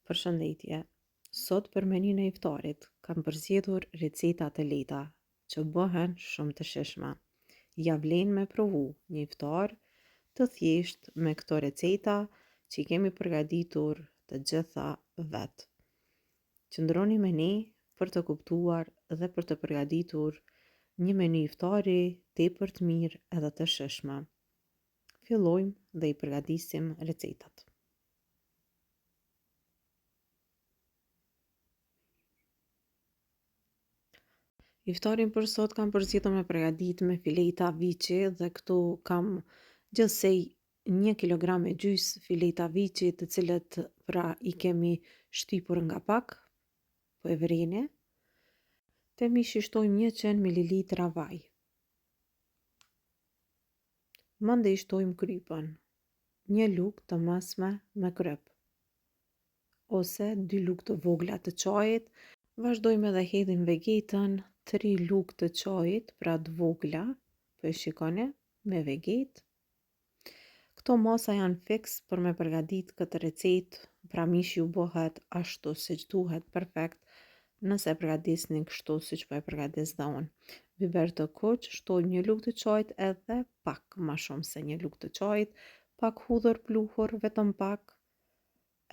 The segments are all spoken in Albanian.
Përshëndetje. Sot për menyn e iftarit kam përzgjedhur receta të lehta që bëhen shumë të shijshme. Ja vlen me provu një iftar të thjesht me këto receta që I kemi përgatitur të gjitha vet. Qëndroni me ne për të kuptuar dhe për të përgatitur një meny iftari tepër të mirë edhe të shijshme. Fillojmë dhe I përgatisim recetat. Iftarin për sot kam përzgjedhur me përgatit me fileta viçi dhe këtu kam gjithsej 1,5 kg fileta viçi të cilët pra I kemi shtypur nga pak, po e vreni. Te mishi shtojmë 100 ml vaj. Mandej shtojmë krypën, 1 lugë të mesme me kryp, ose 2 lugë të vogla të çajit. Vazhdojmë edhe hedhim vegetën, 3 lugë të çajit, pra të vogla, po e shikoni, me vegetë. Këto masa janë fiks për me përgatit këtë recetë, pra mishi ju bëhet ashtu siç duhet, perfekt, nëse e përgatisni kështu siç po e përgatis dhe unë. Biber të kuq, shtojmë 1 lugë të çajit edhe pak ma shumë se 1 lugë të çajit, pak hudhër pluhur, vetëm pak,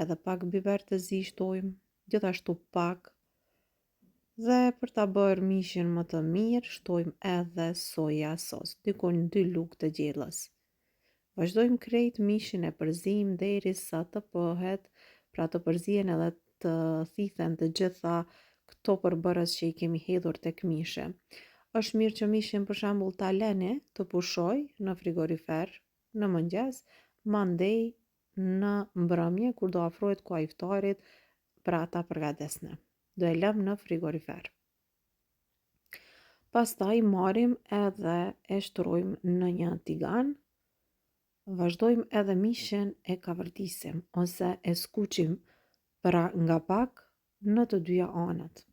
edhe pak biber të zi shtojmë, gjithashtu pak. Dhe për ta bërë mishin më të mirë, shtojmë edhe soja sos, dikon 2 lugë të gjellës. Vazhdojmë krejt mishin e përzim derisa të pëhet, pra të përzihen edhe të thithen të gjitha këto përbërës që I kemi hedhur tek mishi. Është mirë që mishin për shembull ta leni të pushoj në frigorifer në mëngjes, mandej në mbrëmje kur do afrohet koha e iftarit, pra ta përgatesni. Do e lëm në frigorifer. Pastaj marrim edhe e shtrojmë në një tigan. Vazhdojmë edhe mishin e kavërdisim ose e skuqim pra nga pak në të dyja anët.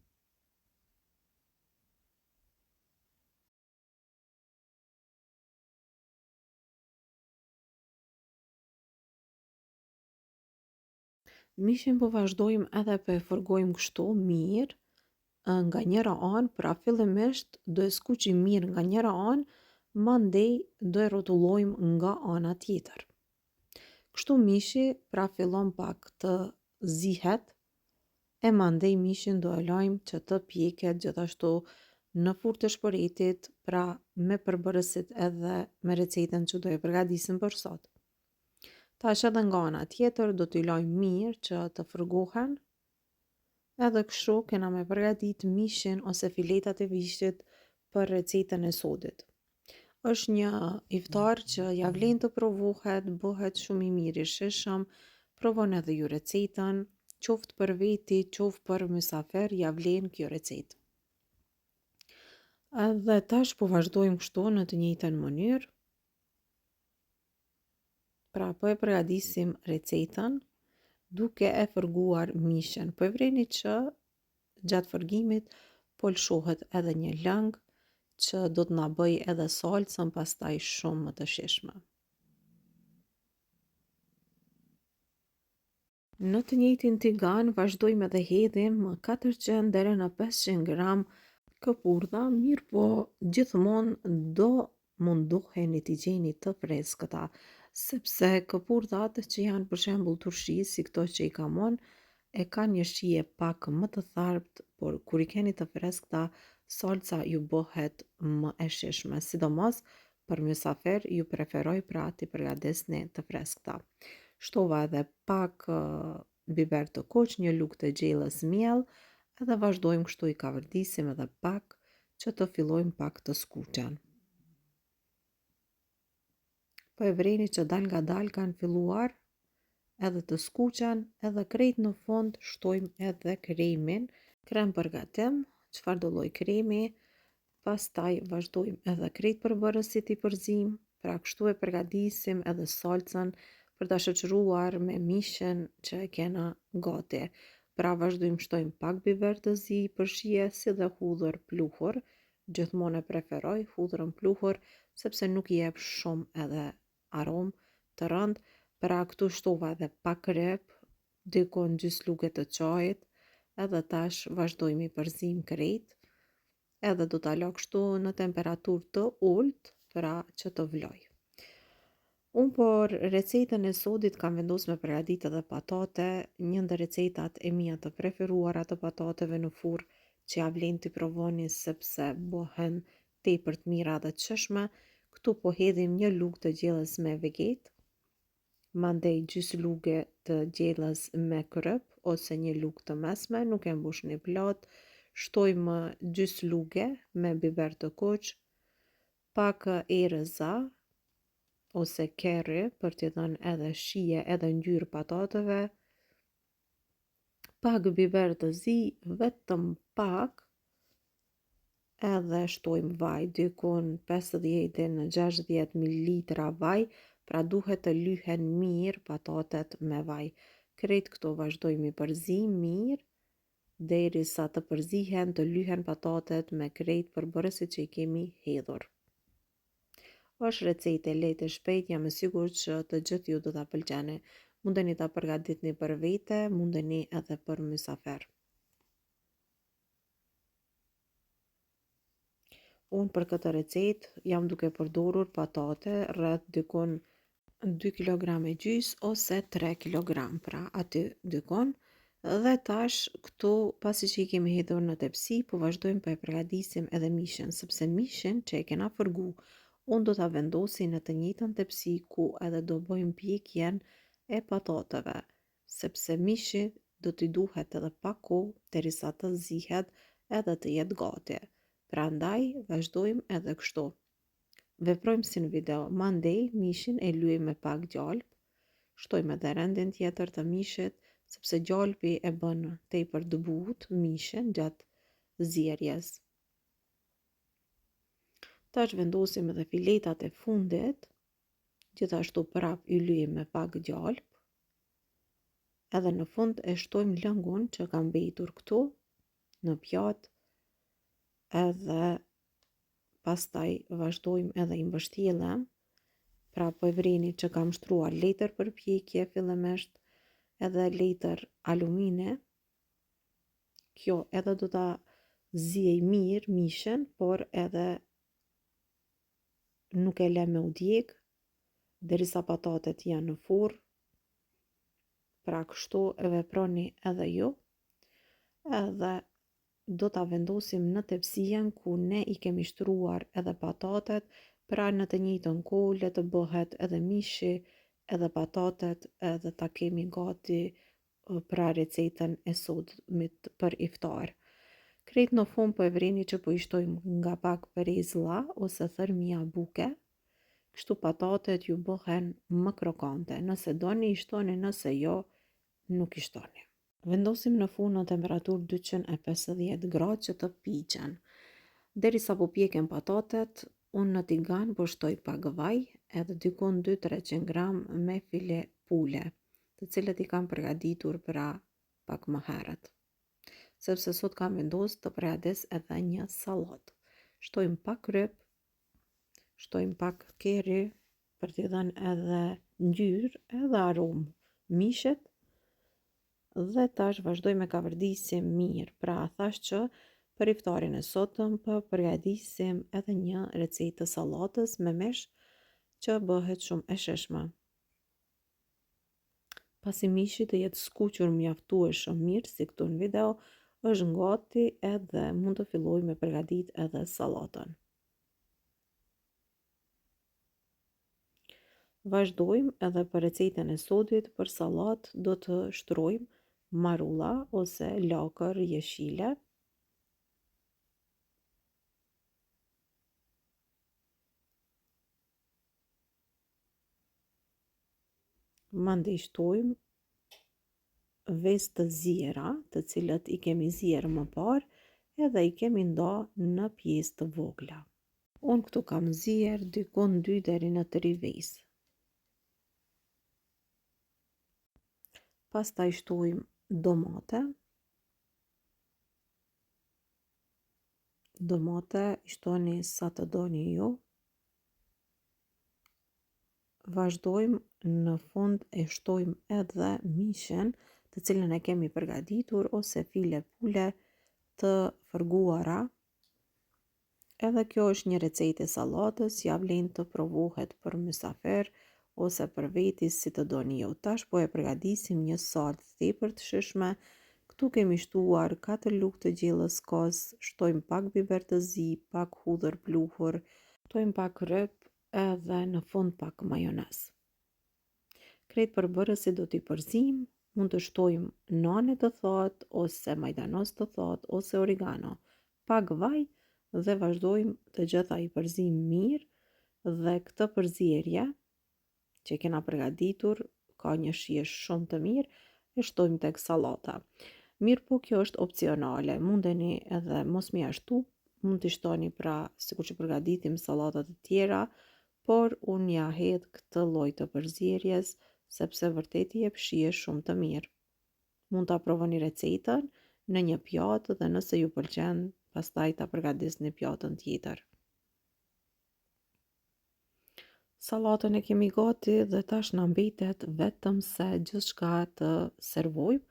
Mishin po vazhdojmë edhe po e fërgojmë kështu mirë nga njëra anë, pra fillimisht do e skuqim mirë nga njëra anë, mandej do e rrotullojmë nga ana tjetër. Kështu mishi pra fillon pak të zihet e mandej mishin do e lajmë që të pjeket gjithashtu në furrë të shpëretit, pra me përbërësit edhe me recetën që do e përgatisim për sot. Tash edhe nga ana tjetër do t'i lajmë mirë që të fërgohen, edhe kështu kena me përgatit mishin ose filetat e vishit për recetën e sodit. Është një iftar që ja vlen të provohet, bëhet shumë I mirë I shijshëm, provoni edhe ju recetën, qoftë për veti, qoftë për mysafir, ja vlen kjo recetë. Edhe tash po vazhdojmë kështu në të njëjtën mënyrë. Pra po e përgatisim recetën duke e fërguar mishin. Po e vreni që gjatë fërgimit po lshohet edhe një lëng që do t'na bëj edhe salcën pastaj shumë më të shijshme. Në të njëjtin tigan vazhdojmë edhe hedhim 400 deri në 500 gram këpurdha, mirë po gjithmonë do mundoheni t'i gjeni të freskëta, sepse këpurdhat që janë për shembull turshi, si këto që I kam unë, e kanë një shije pak më të tharpt, por kur I keni të freskëta, salca ju bëhet më e shijshme, sidomos për mysafir ju preferoj pra t'i përgatisni të freskëta. Shtova edhe pak biber të kuq, 1 lugë të gjellës miell, edhe vazhdojmë kështu I kavërdisim edhe pak që të fillojmë pak të skuqen. Po e vreni që dal nga dal kanë filluar edhe të skuqen, edhe krejt në fund shtojmë edhe kremin, krem përgatim, çfarë do lloj kremi, pastaj vazhdojmë edhe krejt përbërësit I përzim, pra kështu e përgatisim edhe salcën për ta shoqëruar me mishin që e kena gati. Pra vazhdojmë shtojmë pak biber të zi për shije si dhe hudhër pluhur, gjithmonë e preferoj hudhrën pluhur sepse nuk I jep shumë edhe aromë të rëndë, pra këtu shtova edhe pak kryp, dikon 2 sluge të qajit, edhe tash vazhdojmë i përzim krejt, edhe do ta lë kështu në temperaturë të ulët pra që të vloj. Unë por recetën e sodit kam vendosur me përgatitë edhe patate, një ndër recetat e mia të preferuara të patateve në furrë që ja vlen t'i provoni sepse bëhen tepër të mira dhe të shijshme. Këtu po hedhim një lugë të gjellës me vegetë, mandej gjys luge të gjellës me kryp ose një lugë të mesme, nuk e mbushni plot. Shtojmë gjys luge me biber të kuq, pak erëza ose kerri për t'i dhënë edhe shije edhe ngjyrë patateve, pak biber të zi, vetëm pak, edhe shtojmë vaj, dikun 50 deri në 60 ml vaj, pra duhet të lyhen mirë patatet me vaj. Krejt këto vazhdojmë i përzim mirë, derisa të përzihen, të lyhen patatet me krejt përbërësit që i kemi hedhur. Është recetë e lehtë e shpejtë, jam e sigurt që të gjithë ju do ta pëlqeni. Mundeni ta përgatitni për vete, mundeni edhe për mysafir. Unë për këtë recetë jam duke përdorur patate rreth dikon 2 kg e gjys ose 3 kg, pra aty dikon. Dhe tash këtu pasi që i kemi hedhur në tepsi, po vazhdojmë po e përgatisim edhe mishin, sepse mishin që e kena fërgu, unë do ta vendosi në të njëjtën tepsi ku edhe do bëjmë pjekjen e patateve, sepse mishi do t'i duhet edhe pak kohë derisa të zihet edhe të jetë gati. Prandaj vazhdojmë edhe kështu. Veprojmë si në video, mandej mishin e lyejmë me pak gjalp, shtojmë edhe rendin tjetër të mishit, sepse gjalpi e bën tepër të butë mishin gjatë zjerjes. Tash vendosim edhe filetat e fundit, gjithashtu prap i lyejmë me pak gjalp, edhe në fund e shtojmë lëngun që ka mbetur këtu në pjatë, edhe pastaj vazhdojmë edhe i mbështjellëm, pra po e vrini që kam shtruar letër për pjekje fillimisht, edhe letër alumine. Kjo edhe do ta ziej mirë mishin, por edhe nuk e lë me u djeg derisa patatet janë në furrë. Pra kështu e veproni edhe ju, edhe do ta vendosim në tepsien ku ne i kemi shtruar edhe patatet, pra në të njëjtën kohë le të bëhet edhe mishi, edhe patatet, edhe ta kemi gati pra recetën e sodmit për iftar. Krejt në fund po e vrini që po i shtojmë nga pak perezilla ose thërmia buke, kështu patatet ju bëhen më krokante. Nëse doni i shtoni, nëse jo, nuk i shtoni. Vendosim në furrë në temperaturë 250 gradë që të piqen. Derisa po pjeken patatet, unë në tigan po shtoj pak vaj, edhe dikon 200-300 gram me file pule, të cilët i kam përgatitur pra pak më herët. Sepse sot kam vendosur të përgatis edhe një sallatë. Shtojmë pak kryp, shtojmë pak kerri për t'i dhënë edhe ngjyrë edhe aromë mishit, dhe tash vazhdojmë me kavardisim mirë. Pra thash që për iftarin e sotëm po përgatisim edhe një recetë të sallatës me mish që bëhet shumë e shijshme. Pasi mishi të jetë skuqur mjaftueshëm mirë si këtu në video, është gati edhe mund të filloj me përgatit edhe sallatën. Vazhdojmë edhe për recetën e sodit. Për sallatë do të shtrojmë marulla ose lakër jeshile, mandej shtojmë vezë të ziera, të cilët i kemi zier më parë, edhe i kemi nda në pjesë të vogla. Unë këtu kam zier dikon 2 deri në 3 vezë. Pastaj shtojmë domate. Domate i shtoni sa të doni ju. Vazhdojmë në fund e shtojmë edhe mishin, të cilën e kemi përgatitur, ose file pule të fërguara. Edhe kjo është një recetë e sallatës, ja vlen të provohet për mysafir ose për veti si të doni ju. Tash po e përgatisim një salcë tepër të shishme. Këtu kemi shtuar 4 lugë të gjellës kos, shtojmë pak biber të zi, pak hudhër pluhur, shtojmë pak rryp edhe në fund pak majonez. Krejt përbërësit do t'i përzim, mund të shtojmë nane të thatë ose majdanoz të thatë ose oregano, pak vaj dhe vazhdojmë të gjitha i përzim mirë dhe këtë përzierje që kena përgatitur ka një shijesh shumë të mirë e shtojmë tek sallata. Mirë po kjo është opcionale, mundeni edhe mos mi ashtu, mund t'i shtoni pra sikur që përgatitim sallatat të tjera, por unë ja hedh këtë lloj të përzierjes sepse vërtet i jep shijesh shumë të mirë. Mund ta provoni recetën në një pjatë dhe nëse ju pëlqen, pastaj ta përgatisni pjatën tjetër. Sallatën e kemi gati dhe tash na mbetet vetëm se gjithçka të servojmë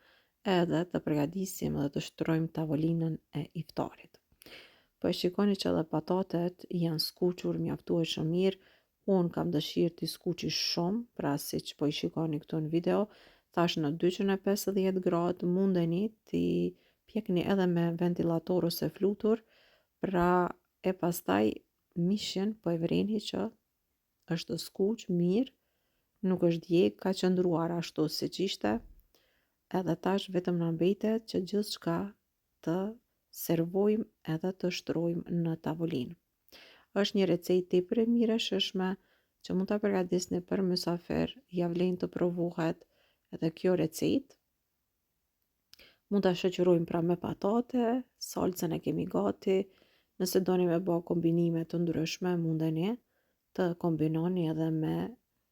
edhe të përgatisim dhe të shtrojmë tavolinën e iftarit. Po e shikoni që edhe patatet janë skuqur mjaftueshëm mirë. Unë kam dëshirë t'i skuqi shumë, pra siç po i shikoni këtu në video, thash në 250 gradë, mundeni t'i pjekni edhe me ventilator ose flutur, pra e pastaj mishin po e vreni që është skuq mirë, nuk është djeg, ka qëndruar ashtu siç ishte. Edhe tash vetëm na mbetet që gjithçka të servojmë edhe të shtrojmë në tavolinë. Është një recetë tepër e mirë e shishme që mund ta përgatisni për mysafir, ja vlen të provohet edhe kjo recetë. Mund ta shoqërojmë pra me patate, salcën e kemi gati. Nëse doni me bë kombinime të ndryshme, mundeni të kombinoni edhe me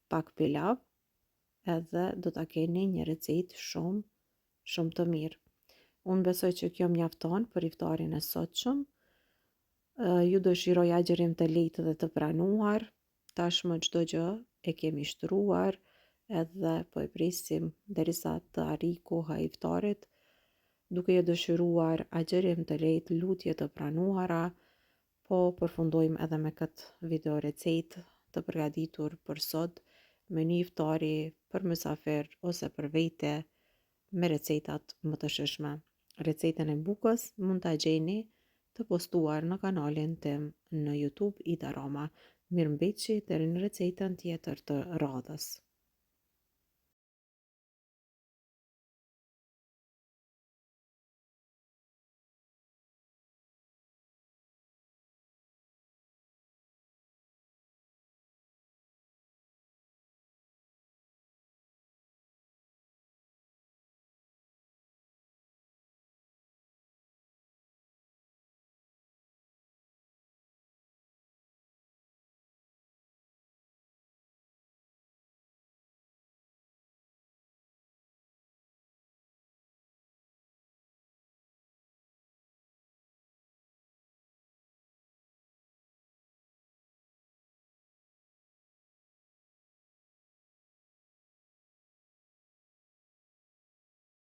pak pilav, edhe do ta keni një recetë shumë të mirë. Unë besoj që kjo mjafton për iftarin e sotshëm. Ju dëshiroj agjerim të lehtë dhe të pranuar. Tashmë çdo gjë e kemi shtruar edhe po e presim derisa të arrijë koha e iftarit, duke ju dëshiruar agjerim të lehtë, lutje të pranuara. Po përfundojmë edhe me këtë video recetë të përgatitur për sot, me një iftari për mysafir ose për vete me recetat më të shishme. Recetën e bukës mund ta gjeni të postuar në kanalin tim në YouTube Ida Roma. Mirëmbëçi deri në recetën tjetër të radhës.